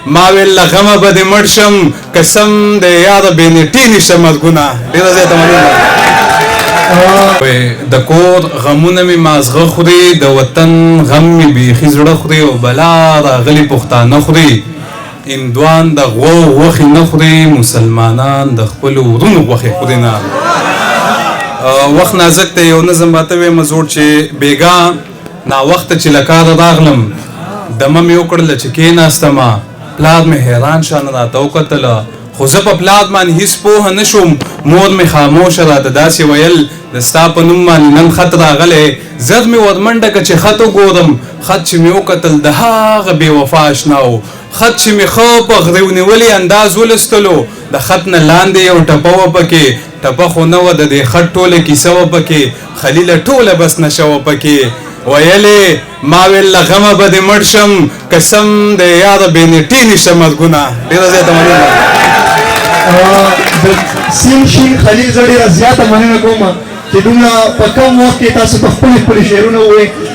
ما ویل غمه به دې مړ شم قسم د یاره بې نیټې نشم مرګونه ډېره زیاته مننه د کور غمونه مې مازغه خوري د وطن غم مې بیخي زړه خوري او بلا راغلي پښتانه خوري هندوان د غوا غوښې نه خوري مسلمانان د خپلو ورونو غوښې خوري نه وخت نازک دی یو نظم راته ویې مزوړ چې بېګا ناوخته چې له کاره راغلم دمه مې وکړله چې کېناستمه پلار مې حیران شانه راته وکتله خو زه په پلار باندې هېڅ پوهه نه شوم مور مې خاموشه راته داسې ویل د ستا په نوم باندې نن خط راغلی زر مې ورمنډه که چې خط وګورم خط چې مې وکتل د هغه بې وفا اشنا و خط چې مې ښه په غريو نیولي انداز ولستلو د خط نه لاندې یو ټپه وه پکې ټپه خو نه وه د دې خط ټوله کیسه وه پکې خلیله ټوله بس نشه وه پکې ویلې ما ویل له غمه به دې مړ شم قسم د یاره بې نیټې نشم مرګونه ډېره زیاته مننه د سین شین خلیل زه ډېره زیاته مننه کوم چې دومره په کم وخت کې تاسو په خپلې خپلې شعرونه ووایئ